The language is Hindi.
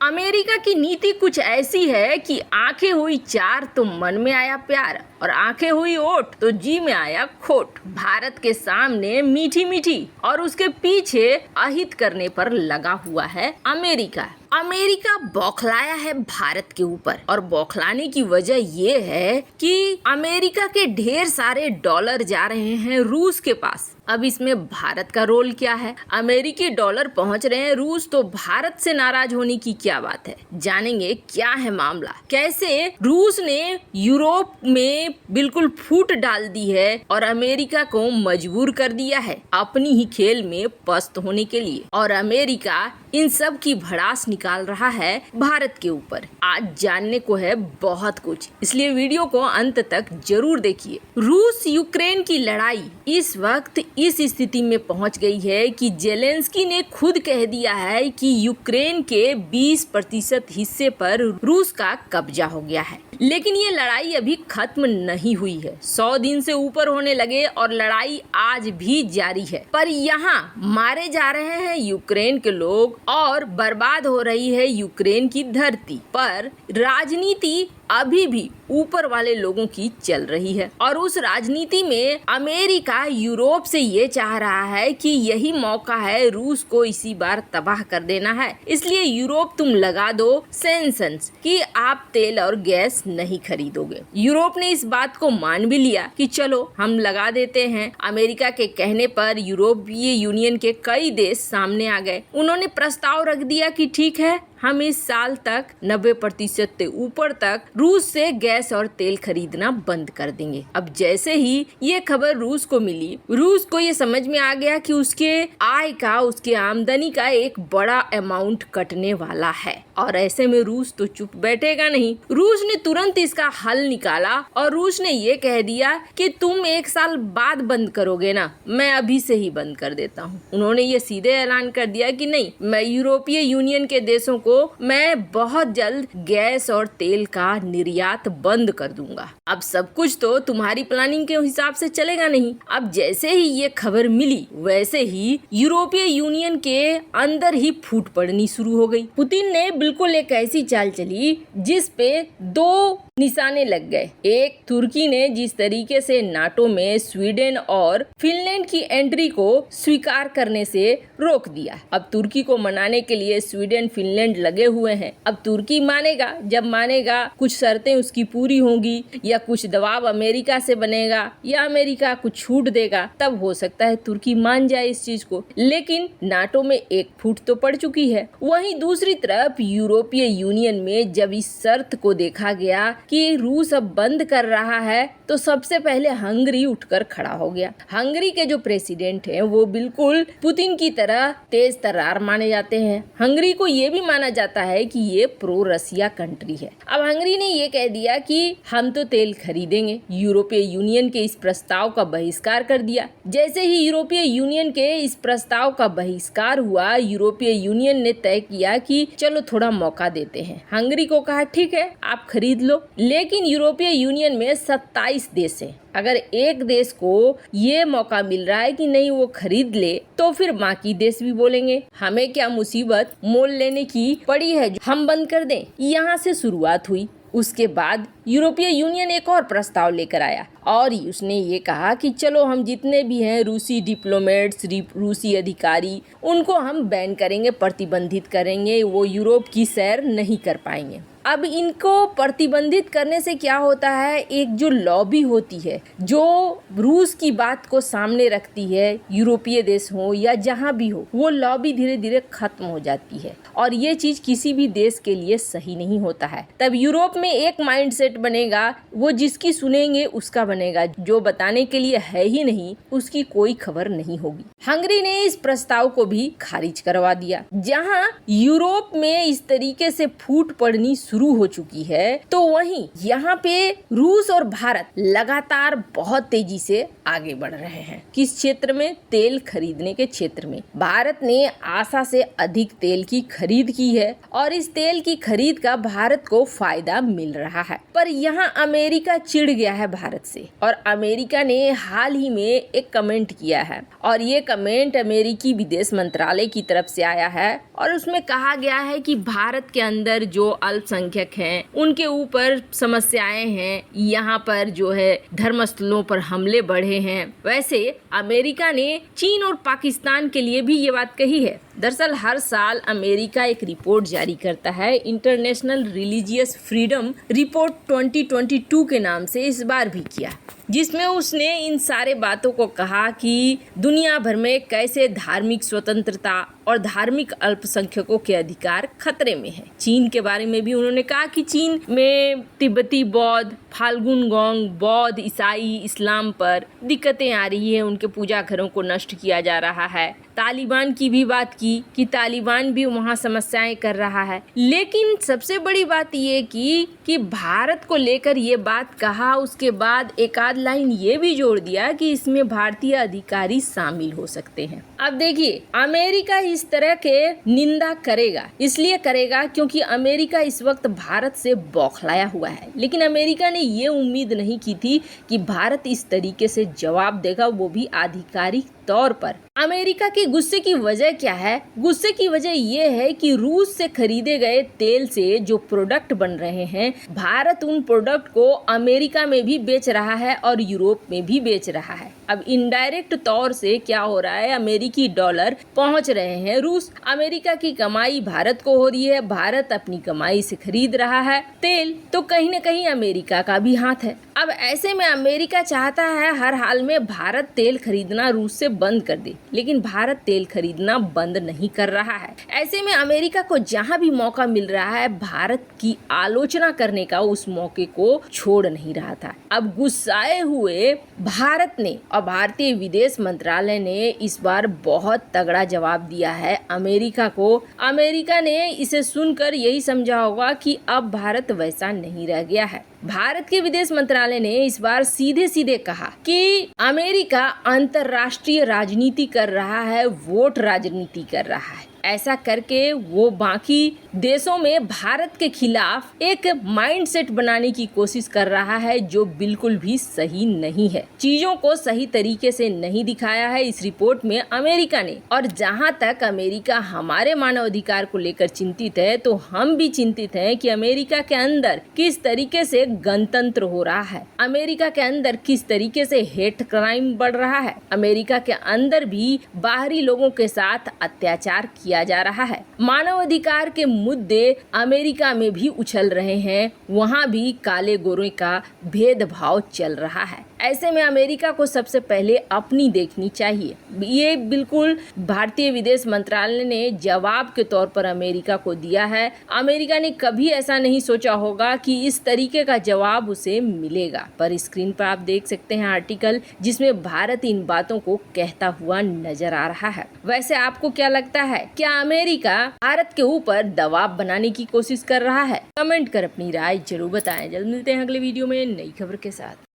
अमेरिका की नीति कुछ ऐसी है कि आंखें हुई चार तो मन में आया प्यार और आंखें हुई ओट तो जी में आया खोट। भारत के सामने मीठी मीठी और उसके पीछे अहित करने पर लगा हुआ है अमेरिका। अमेरिका बौखलाया है भारत के ऊपर और बौखलाने की वजह ये है कि अमेरिका के ढेर सारे डॉलर जा रहे हैं रूस के पास। अब इसमें भारत का रोल क्या है? अमेरिकी डॉलर पहुंच रहे हैं रूस, तो भारत से नाराज होने की क्या बात है? जानेंगे क्या है मामला, कैसे रूस ने यूरोप में बिल्कुल फूट डाल दी है और अमेरिका को मजबूर कर दिया है अपनी ही खेल में पस्त होने के लिए, और अमेरिका इन सब की भड़ास निकाल रहा है भारत के ऊपर। आज जानने को है बहुत कुछ, इसलिए वीडियो को अंत तक जरूर देखिए। रूस यूक्रेन की लड़ाई इस वक्त इस स्थिति में पहुंच गई है कि जेलेंस्की ने खुद कह दिया है कि यूक्रेन के 20% हिस्से पर रूस का कब्जा हो गया है। लेकिन ये लड़ाई अभी खत्म नहीं हुई है, 100 दिन से ऊपर होने लगे और लड़ाई आज भी जारी है। पर यहाँ मारे जा रहे हैं यूक्रेन के लोग और बर्बाद हो रही है यूक्रेन की धरती, पर राजनीति अभी भी ऊपर वाले लोगों की चल रही है। और उस राजनीति में अमेरिका यूरोप से ये चाह रहा है कि यही मौका है रूस को इसी बार तबाह कर देना है, इसलिए यूरोप तुम लगा दो सैंक्शंस कि आप तेल और गैस नहीं खरीदोगे। यूरोप ने इस बात को मान भी लिया कि चलो हम लगा देते हैं। अमेरिका के कहने पर यूरोपीय यूनियन के कई देश सामने आ गए। उन्होंने प्रस्ताव रख दिया कि ठीक है, हम इस साल तक 90% से ऊपर तक रूस से गैस और तेल खरीदना बंद कर देंगे। अब जैसे ही ये खबर रूस को मिली, रूस को ये समझ में आ गया कि उसके आय का, उसके आमदनी का एक बड़ा अमाउंट कटने वाला है, और ऐसे में रूस तो चुप बैठेगा नहीं। रूस ने तुरंत इसका हल निकाला और रूस ने ये कह दिया कि तुम 1 साल बाद बंद करोगे ना, मैं अभी से ही बंद कर देता हूँ। उन्होंने ये सीधे ऐलान कर दिया कि नहीं, मैं यूरोपीय यूनियन के देशों को मैं बहुत जल्द गैस और तेल का निर्यात बंद कर दूंगा। अब सब कुछ तो तुम्हारी प्लानिंग के हिसाब से चलेगा नहीं। अब जैसे ही ये खबर मिली, वैसे ही यूरोपीय यूनियन के अंदर ही फूट पड़नी शुरू हो गई। पुतिन ने बिल्कुल एक ऐसी चाल चली जिस पे 2 निशाने लग गए। एक, तुर्की ने जिस तरीके से नाटो में स्वीडन और फिनलैंड की एंट्री को स्वीकार करने से रोक दिया। अब तुर्की को मनाने के लिए स्वीडन फिनलैंड लगे हुए हैं। अब तुर्की मानेगा, जब मानेगा कुछ शर्तें उसकी पूरी होंगी या कुछ दबाव अमेरिका से बनेगा या अमेरिका कुछ छूट देगा, तब हो सकता है तुर्की मान जाए इस चीज को। लेकिन नाटो में एक फूट तो पड़ चुकी है। वहीं दूसरी तरफ यूरोपीय यूनियन में जब इस शर्त को देखा गया कि रूस अब बंद कर रहा है, तो सबसे पहले हंगरी उठकर खड़ा हो गया। हंगरी के जो प्रेसिडेंट हैं वो बिल्कुल पुतिन की तरह तेज तर्रार माने जाते हैं। हंगरी को ये भी माना जाता है कि ये प्रो रसिया कंट्री है। अब हंगरी ने ये कह दिया कि हम तो तेल खरीदेंगे। यूरोपीय यूनियन के इस प्रस्ताव का बहिष्कार कर दिया। जैसे ही यूरोपीय यूनियन के इस प्रस्ताव का बहिष्कार हुआ, यूरोपीय यूनियन ने तय किया कि चलो थोड़ा मौका देते हैं। हंगरी को कहा ठीक है, आप खरीद लो। लेकिन यूरोपीय यूनियन में 27 देश हैं। अगर एक देश को ये मौका मिल रहा है कि नहीं वो खरीद ले, तो फिर बाकी देश भी बोलेंगे हमें क्या मुसीबत मोल लेने की पड़ी है, हम बंद कर दें। यहाँ से शुरुआत हुई। उसके बाद यूरोपीय यूनियन एक और प्रस्ताव लेकर आया और उसने ये कहा कि चलो हम जितने भी हैं रूसी डिप्लोमेट्स, रूसी अधिकारी, उनको हम बैन करेंगे, प्रतिबंधित करेंगे, वो यूरोप की सैर नहीं कर पाएंगे। अब इनको प्रतिबंधित करने से क्या होता है, एक जो लॉबी होती है जो रूस की बात को सामने रखती है, यूरोपीय देश हो या जहाँ भी हो, वो लॉबी धीरे धीरे खत्म हो जाती है और ये चीज किसी भी देश के लिए सही नहीं होता है। तब यूरोप में एक माइंडसेट बनेगा, वो जिसकी सुनेंगे उसका बनेगा, जो बताने के लिए है ही नहीं उसकी कोई खबर नहीं होगी। हंगरी ने इस प्रस्ताव को भी खारिज करवा दिया। जहाँ यूरोप में इस तरीके से फूट पड़नी शुरू हो चुकी है, तो वहीं यहाँ पे रूस और भारत लगातार बहुत तेजी से आगे बढ़ रहे हैं। किस क्षेत्र में? तेल खरीदने के क्षेत्र में। भारत ने आशा से अधिक तेल की खरीद की है और इस तेल की खरीद का भारत को फायदा मिल रहा है। पर यहाँ अमेरिका चिढ़ गया है भारत से और अमेरिका ने हाल ही में एक कमेंट किया है और ये कमेंट अमेरिकी विदेश मंत्रालय की तरफ से आया है और उसमें कहा गया है कि भारत के अंदर जो अल्पसंख्यक हैं उनके ऊपर समस्याएं हैं, यहाँ पर जो है धर्मस्थलों पर हमले बढ़े हैं। वैसे अमेरिका ने चीन और पाकिस्तान के लिए भी ये बात कही है। दरअसल हर साल अमेरिका एक रिपोर्ट जारी करता है, इंटरनेशनल रिलीजियस फ्रीडम रिपोर्ट 2022 के नाम से इस बार भी किया, जिसमें उसने इन सारे बातों को कहा कि दुनिया भर में कैसे धार्मिक स्वतंत्रता और धार्मिक अल्पसंख्यकों के अधिकार खतरे में है। चीन के बारे में भी उन्होंने कहा कि चीन में तिब्बती बौद्ध, फाल्गुन गोंग बौद्ध, ईसाई, इस्लाम पर दिक्कतें आ रही है, उनके पूजा घरों को नष्ट किया जा रहा है। तालिबान की भी बात की कि तालिबान भी वहाँ समस्याएं कर रहा है। लेकिन सबसे बड़ी बात ये की कि भारत को लेकर ये बात कहा, उसके बाद एक आध लाइन ये भी जोड़ दिया कि इसमें भारतीय अधिकारी शामिल हो सकते हैं। अब देखिए, अमेरिका इस तरह के निंदा करेगा, इसलिए करेगा क्योंकि अमेरिका इस वक्त भारत से बौखलाया हुआ है। लेकिन अमेरिका ने ये उम्मीद नहीं की थी कि भारत इस तरीके से जवाब देगा, वो भी आधिकारिक तौर पर। अमेरिका के गुस्से की वजह क्या है? गुस्से की वजह ये है कि रूस से खरीदे गए तेल से जो प्रोडक्ट बन रहे हैं, भारत उन प्रोडक्ट को अमेरिका में भी बेच रहा है और यूरोप में भी बेच रहा है। अब इनडायरेक्ट तौर से क्या हो रहा है, अमेरिकी डॉलर पहुंच रहे हैं रूस, अमेरिका की कमाई भारत को हो रही है, भारत अपनी कमाई से खरीद रहा है तेल, तो कहीं न कहीं अमेरिका का भी हाथ है। अब ऐसे में अमेरिका चाहता है हर हाल में भारत तेल खरीदना रूस से बंद कर दे, लेकिन भारत तेल खरीदना बंद नहीं कर रहा है। ऐसे में अमेरिका को जहां भी मौका मिल रहा है, भारत की आलोचना करने का उस मौके को छोड़ नहीं रहा था। अब गुस्साए हुए भारत ने और भारतीय विदेश मंत्रालय ने इस बार बहुत तगड़ा जवाब दिया है अमेरिका को। अमेरिका ने इसे सुनकर यही समझा होगा कि अब भारत वैसा नहीं रह गया है। भारत के विदेश मंत्रालय ने इस बार सीधे सीधे कहा कि अमेरिका अंतर्राष्ट्रीय राजनीति कर रहा है, वोट राजनीति कर रहा है। ऐसा करके वो बाकी देशों में भारत के खिलाफ एक माइंडसेट बनाने की कोशिश कर रहा है, जो बिल्कुल भी सही नहीं है। चीजों को सही तरीके से नहीं दिखाया है इस रिपोर्ट में अमेरिका ने। और जहां तक अमेरिका हमारे मानवाधिकार को लेकर चिंतित है, तो हम भी चिंतित हैं कि अमेरिका के अंदर किस तरीके से गणतंत्र हो रहा है, अमेरिका के अंदर किस तरीके से हेट क्राइम बढ़ रहा है, अमेरिका के अंदर भी बाहरी लोगों के साथ अत्याचार किया जा रहा है। मानवाधिकार के मुद्दे अमेरिका में भी उछल रहे हैं, वहां भी काले गोरे का भेदभाव चल रहा है। ऐसे में अमेरिका को सबसे पहले अपनी देखनी चाहिए। ये बिल्कुल भारतीय विदेश मंत्रालय ने जवाब के तौर पर अमेरिका को दिया है। अमेरिका ने कभी ऐसा नहीं सोचा होगा कि इस तरीके का जवाब उसे मिलेगा। पर स्क्रीन पर आप देख सकते हैं आर्टिकल, जिसमें भारत इन बातों को कहता हुआ नजर आ रहा है। वैसे आपको क्या लगता है, क्या अमेरिका भारत के ऊपर दबाव बनाने की कोशिश कर रहा है? कमेंट कर अपनी राय जरूर बताएं। जल्द मिलते हैं अगले वीडियो में नई खबर के साथ।